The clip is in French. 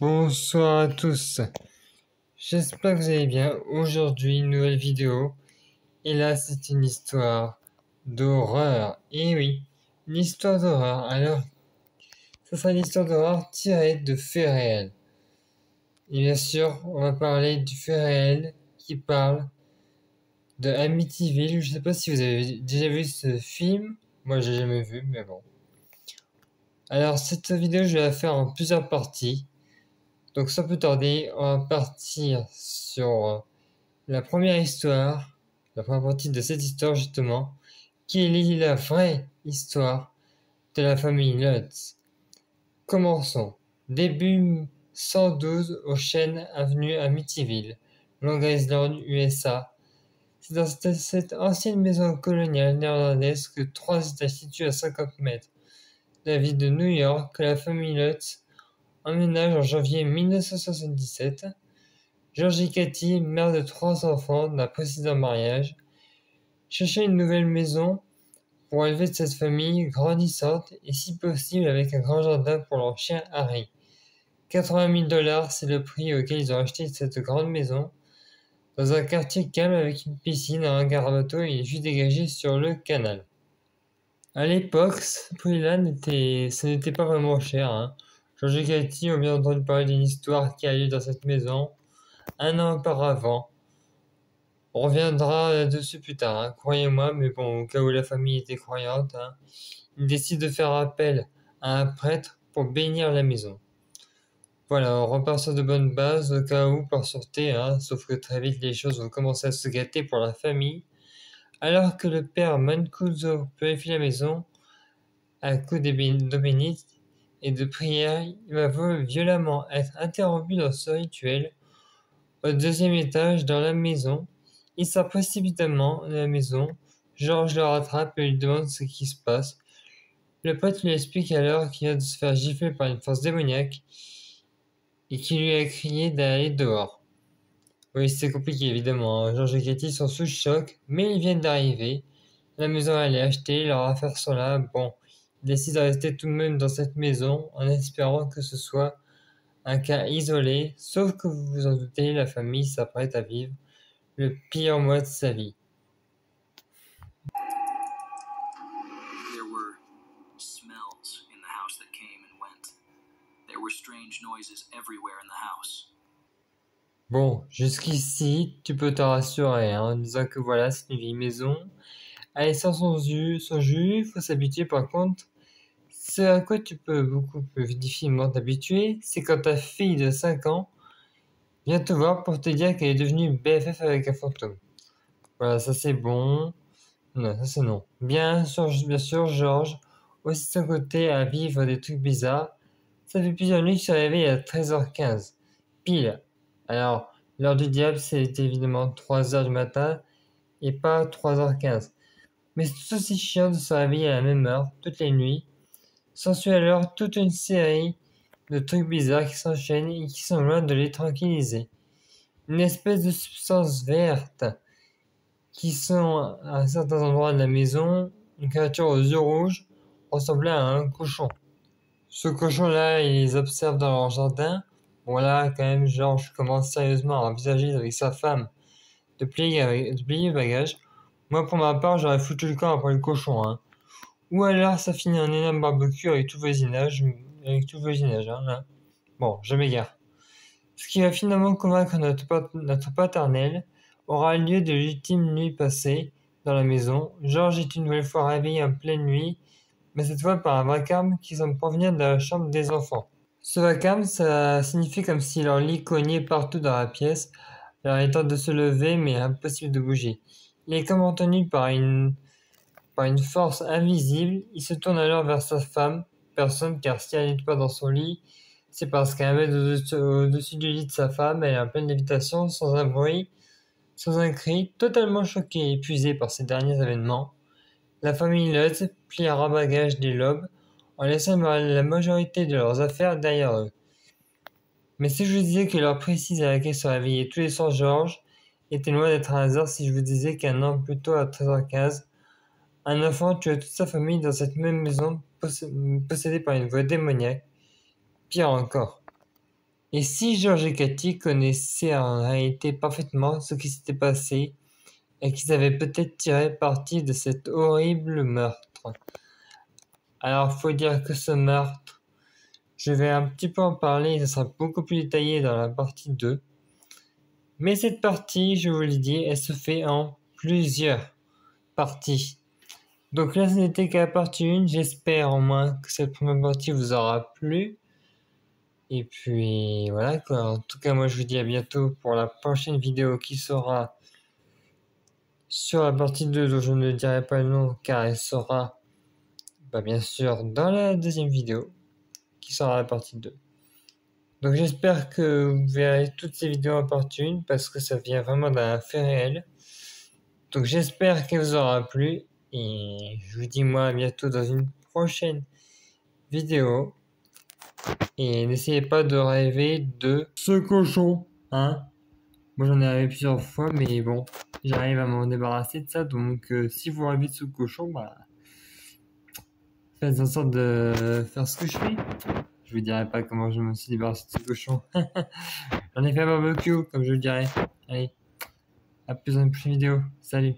Bonsoir à tous, j'espère que vous allez bien. Aujourd'hui, une nouvelle vidéo. Et là, c'est une histoire d'horreur. Et oui, une histoire d'horreur. Alors, ce sera une histoire d'horreur tirée de faits réels. Et bien sûr, on va parler du fait réel qui parle de Amityville. Je sais pas si vous avez déjà vu ce film. Moi, j'ai jamais vu, mais bon. Alors, cette vidéo, je vais la faire en plusieurs parties. Donc, sans plus tarder, on va partir sur la première histoire, la première partie de cette histoire justement, qui est la vraie histoire de la famille Lutz. Commençons. Début 112 au Chêne Avenue à Amityville, Long Island, USA. C'est dans cette ancienne maison coloniale néerlandaise que 3 étages situés à 50 mètres de la ville de New York que la famille Lutz emménage en janvier 1977. George et Cathy, mère de 3 enfants d'un précédent mariage, cherchaient une nouvelle maison pour élever cette famille grandissante et si possible avec un grand jardin pour leur chien Harry. 80 000 $, c'est le prix auquel ils ont acheté cette grande maison, dans un quartier calme avec une piscine, un hangar à bateau et une vue dégagée sur le canal. À l'époque, ce prix-là n'était pas vraiment cher, hein. George et Cathy ont bien entendu parler d'une histoire qui a lieu dans cette maison un an auparavant. On reviendra dessus plus tard, hein, croyez-moi, mais bon, au cas où la famille était croyante, hein, ils décident de faire appel à un prêtre pour bénir la maison. Voilà, on repart sur de bonnes bases, au cas où, par sûreté, hein, sauf que très vite les choses vont commencer à se gâter pour la famille. Alors que le père Mancuso purifie la maison, à coups d'eau bénite et de prières, il va violemment être interrompu dans ce rituel. Au deuxième étage, dans la maison, il sort précipitamment de la maison. George le rattrape et lui demande ce qui se passe. Le pote lui explique alors qu'il vient de se faire gifler par une force démoniaque et qu'il lui a crié d'aller dehors. Oui, c'est compliqué évidemment, hein. George et Katie sont sous choc, mais ils viennent d'arriver. La maison elle est achetée, leurs affaires sont là. Bon, ils décident de rester tout de même dans cette maison en espérant que ce soit un cas isolé, sauf que vous vous en doutez, la famille s'apprête à vivre le pire mois de sa vie. There were smells in the house that came and went. There were strange noises everywhere in the house. Bon, jusqu'ici, tu peux te rassurer, hein, en disant que voilà, c'est une vieille maison. Elle est sans son jus, faut s'habituer. Par contre, ce à quoi tu peux beaucoup plus difficilement t'habituer, c'est quand ta fille de 5 ans vient te voir pour te dire qu'elle est devenue BFF avec un fantôme. Voilà, ça c'est bon. Non, ça c'est non. Bien sûr, Georges, aussi de son côté à vivre des trucs bizarres. Ça fait plusieurs nuits que je suis réveillé à 13h15. Pile. Alors, l'heure du diable, c'est évidemment 3h du matin et pas 3h15. Mais c'est tout aussi chiant de se réveiller à la même heure, toutes les nuits. S'ensuit alors toute une série de trucs bizarres qui s'enchaînent et qui sont loin de les tranquilliser. Une espèce de substance verte qui sont à certains endroits de la maison, une créature aux yeux rouges ressemblait à un cochon. Ce cochon-là, il les observe dans leur jardin. Bon là, quand même, Georges commence sérieusement à envisager avec sa femme de plier le bagage. Moi, pour ma part, j'aurais foutu le camp après le cochon, hein. Ou alors, ça finit en énorme barbecue avec tout le voisinage, hein, là. Bon, je m'égare. Ce qui va finalement convaincre notre paternel aura lieu de l'ultime nuit passée dans la maison. Georges est une nouvelle fois réveillé en pleine nuit, mais cette fois par un vacarme qui semble provenir de la chambre des enfants. Ce vacarme, ça signifie comme si leur lit cognait partout dans la pièce, leur étant de se lever mais impossible de bouger. Il est comme retenu par une force invisible. Il se tourne alors vers sa femme, personne, car si elle n'est pas dans son lit, c'est parce qu'à 1 mètre au-dessus du lit de sa femme, elle est en pleine lévitation, sans un bruit, sans un cri, totalement choquée et épuisée par ces derniers événements. La famille Lutz plie à ras-bagages des lobes, en laissant la majorité de leurs affaires derrière eux. Mais si je vous disais que l'heure précise à laquelle se réveillait tous les soirs Georges était loin d'être un hasard, si je vous disais qu'un an plus tôt, à 13h15, un enfant tua toute sa famille dans cette même maison, possédée par une voix démoniaque. Pire encore. Et si George et Cathy connaissaient en réalité parfaitement ce qui s'était passé et qu'ils avaient peut-être tiré parti de cet horrible meurtre. Alors, faut dire que ce meurtre, je vais un petit peu en parler, et ce sera beaucoup plus détaillé dans la partie 2. Mais cette partie, je vous l'ai dit, elle se fait en plusieurs parties. Donc là, ce n'était qu'à la partie 1. J'espère au moins que cette première partie vous aura plu. Et puis voilà quoi. En tout cas, moi je vous dis à bientôt pour la prochaine vidéo qui sera sur la partie 2 dont je ne dirai pas le nom car elle sera bien sûr dans la deuxième vidéo qui sera la partie 2. Donc j'espère que vous verrez toutes ces vidéos en partie 1 parce que ça vient vraiment d'un fait réel. Donc j'espère qu'elle vous aura plu et je vous dis moi à bientôt dans une prochaine vidéo. Et n'essayez pas de rêver de ce cochon, hein. Moi j'en ai rêvé plusieurs fois mais bon, j'arrive à m'en débarrasser de ça. Donc si vous rêvez de ce cochon, faites en sorte de faire ce que je fais. Je vous dirai pas comment je me suis débarrassé de ce cochon. J'en ai fait un barbecue, comme je vous dirais. Allez, à plus dans une prochaine vidéo. Salut.